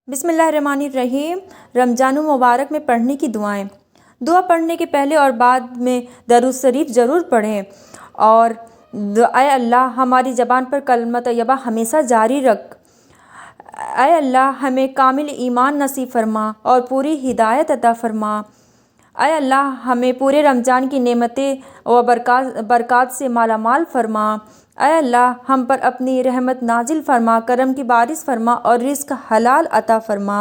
بسم اللہ الرحمن الرحیم۔ رمضان المبارک میں پڑھنے کی دعائیں۔ دعا پڑھنے کے پہلے اور بعد میں درود شریف ضرور پڑھیں، اور اے اللہ ہماری زبان پر کلمہ طیبہ ہمیشہ جاری رکھ۔ اے اللہ ہمیں کامل ایمان نصیب فرما اور پوری ہدایت عطا فرما۔ اے اللہ ہمیں پورے رمضان کی نعمتیں و برکات سے مالا مال فرما۔ اے اللہ ہم پر اپنی رحمت نازل فرما، کرم کی بارش فرما اور رزق حلال عطا فرما۔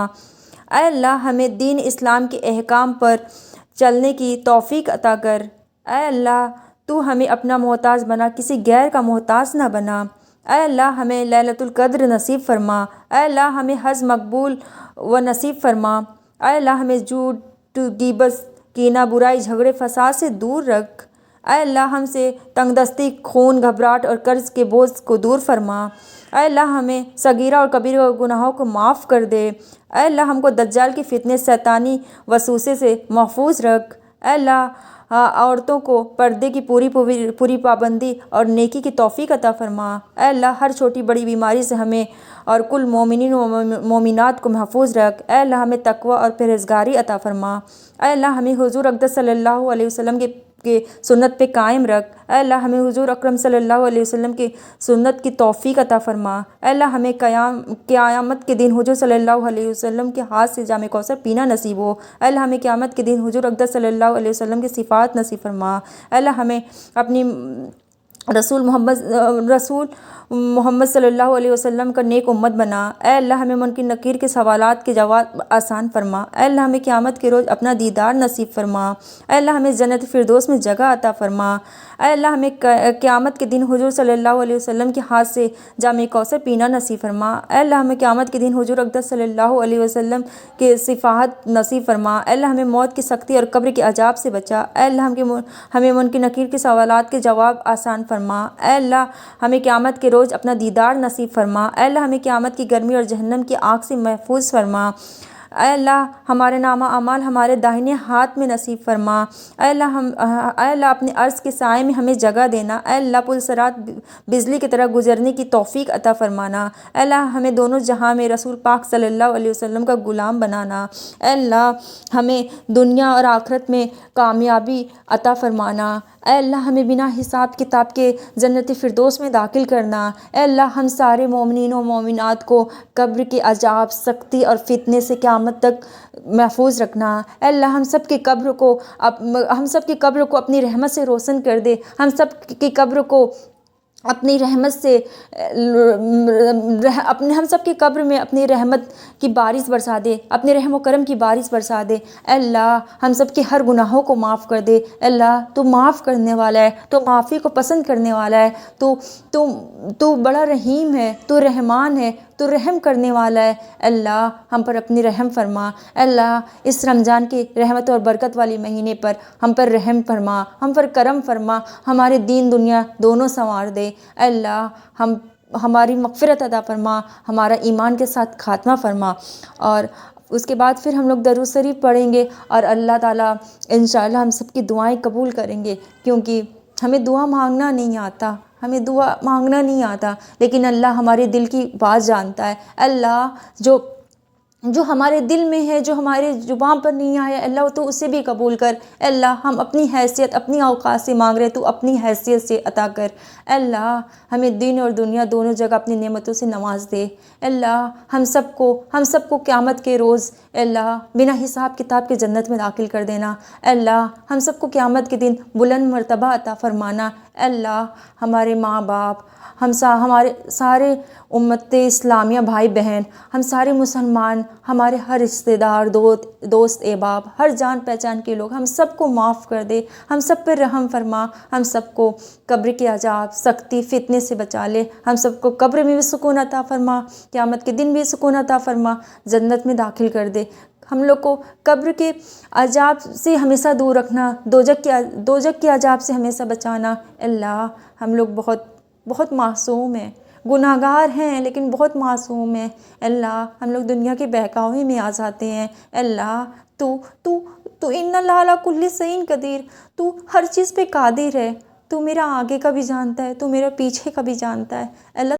اے اللہ ہمیں دین اسلام کے احکام پر چلنے کی توفیق عطا کر۔ اے اللہ تو ہمیں اپنا محتاج بنا، کسی غیر کا محتاج نہ بنا۔ اے اللہ ہمیں لیلۃ القدر نصیب فرما۔ اے اللہ ہمیں حج مقبول و نصیب فرما۔ اے اللہ ہمیں جھوٹ، غیبت، کینہ، برائی، جھگڑے، فساد سے دور رکھ۔ اے اللہ ہم سے تنگ دستی، خون، گھبراہٹ اور قرض کے بوجھ کو دور فرما۔ اے اللہ ہمیں صغیرہ اور کبیرہ گناہوں کو معاف کر دے۔ اے اللہ ہم کو دجال کے فتنے، شیطانی وسوسے سے محفوظ رکھ۔ اے اللہ عورتوں کو پردے کی پوری پابندی اور نیکی کی توفیق عطا فرما۔ اے اللہ ہر چھوٹی بڑی بیماری سے ہمیں اور کل مومنین و مومنات کو محفوظ رکھ۔ اے اللہ ہمیں تقوی اور پرہیزگاری عطا فرما۔ اے اللہ ہمیں حضور اقدس صلی اللہ علیہ وسلم کے سنت پہ قائم رکھ۔ اے اللہ ہمیں حضور اکرم صلی اللہ علیہ وسلم کی سنت کی توفیق عطا فرما۔ اے اللہ ہمیں قیامت کے دن حضور صلی اللہ علیہ وسلم کے ہاتھ سے جام کوثر پینا نصیب ہو۔ اے اللہ ہمیں قیامت کے دن حضور اقدس صلی اللہ علیہ وسلم کی صفات نصیب فرما۔ اے اللہ ہمیں اپنی رسول محمد صلی اللہ علیہ وسلم کا نیک امت بنا۔ اے اللہ ہمیں منکر نکیر کے سوالات کے جواب آسان فرما۔ اے اللہ ہمیں قیامت کے روز اپنا دیدار نصیب فرما۔ اے اللہ ہمیں جنت فردوس میں جگہ عطا فرما۔ اے اللہ ہمیں قیامت کے دن حضور صلی اللہ علیہ وسلم کے ہاتھ سے جام کوثر پینا نصیب فرما۔ اے اللہ ہمیں قیامت کے دن حضور اقدس صلی اللہ علیہ وسلم کے صفات نصیب فرما۔ اے اللہ ہمیں موت کی سختی اور قبر کے عذاب سے بچا۔ اے اللہ ہمیں منکر نکیر کے سوالات کے جواب آسان فرما۔ اے اللہ ہمیں قیامت کے روز اپنا دیدار نصیب فرما۔ اے اللہ ہمیں قیامت کی گرمی اور جہنم کی آگ سے محفوظ فرما۔ اے اللہ ہمارے نامہ اعمال ہمارے داہنے ہاتھ میں نصیب فرما۔ اے اللہ اپنے عرش کے سائے میں ہمیں جگہ دینا۔ اے اللہ پل صراط بجلی کی طرح گزرنے کی توفیق عطا فرمانا۔ اے اللہ ہمیں دونوں جہاں میں رسول پاک صلی اللہ علیہ وسلم کا غلام بنانا۔ اے اللہ ہمیں دنیا اور آخرت میں کامیابی عطا فرمانا۔ اے اللہ ہمیں بنا حساب کتاب کے جنت فردوس میں داخل کرنا۔ اے اللہ ہم سارے مومنین و مومنات کو قبر کے عذاب، سختی اور فتنے سے قیامت تک محفوظ رکھنا۔ اے اللہ ہم سب کی قبر کو اپنی رحمت سے روشن کر دے۔ ہم سب کی قبر کو اپنی رحمت سے ہم سب کی قبر میں اپنی رحمت کی بارش برسا دے، اپنے رحم و کرم کی بارش برسا دے۔ اے اللہ ہم سب کے ہر گناہوں کو معاف کر دے۔ اے اللہ تو معاف کرنے والا ہے، تو معافی کو پسند کرنے والا ہے، تو بڑا رحیم ہے، تو رحمان ہے، تو رحم کرنے والا ہے۔ اے اللہ ہم پر اپنی رحم فرما۔ اے اللہ اس رمضان کے رحمت اور برکت والے مہینے پر ہم پر رحم فرما، ہم پر کرم فرما، ہمارے دین دنیا دونوں سنوار دے۔ اے اللہ ہماری مغفرت عطا فرما، ہمارا ایمان کے ساتھ خاتمہ فرما، اور اس کے بعد پھر ہم لوگ درود شریف پڑھیں گے، اور اللہ تعالیٰ انشاءاللہ ہم سب کی دعائیں قبول کریں گے، کیونکہ ہمیں دعا مانگنا نہیں آتا، لیکن اللہ ہمارے دل کی بات جانتا ہے۔ اللہ جو ہمارے دل میں ہے، جو ہمارے زبان پر نہیں آیا، اللہ تو اسے بھی قبول کر۔ اے اللہ ہم اپنی حیثیت، اپنی اوقات سے مانگ رہے، تو اپنی حیثیت سے عطا کر۔ اے اللہ ہمیں دین اور دنیا دونوں جگہ اپنی نعمتوں سے نواز دے۔ اے اللہ ہم سب کو قیامت کے روز اے اللہ بنا حساب کتاب کے جنت میں داخل کر دینا۔ اے اللہ ہم سب کو قیامت کے دن بلند مرتبہ عطا فرمانا۔ اے اللہ ہمارے ماں باپ، ہمارے سارے امت اسلامیہ بھائی بہن، ہم سارے مسلمان، ہمارے ہر رشتہ دار، دوست احباب، ہر جان پہچان کے لوگ، ہم سب کو معاف کر دے، ہم سب پر رحم فرما، ہم سب کو قبر کے عذاب، سختی، فتنے سے بچا لے، ہم سب کو قبر میں بھی سکون عطا فرما، قیامت کے دن بھی سکون عطا فرما، جنت میں داخل کر دے۔ ہم لوگ کو قبر کے عذاب سے ہمیشہ دور رکھنا، دوزخ کے عذاب سے ہمیشہ بچانا۔ اللہ ہم لوگ بہت معصوم ہیں، گناہگار ہیں، لیکن بہت معصوم ہیں۔ اللہ ہم لوگ دنیا کے بہکاوے میں آ جاتے ہیں۔ اللہ تو ان اللہ علی کل شیء قدیر، تو ہر چیز پہ قادر ہے، تو میرا آگے کا بھی جانتا ہے، تو میرا پیچھے کا بھی جانتا ہے۔ اللہ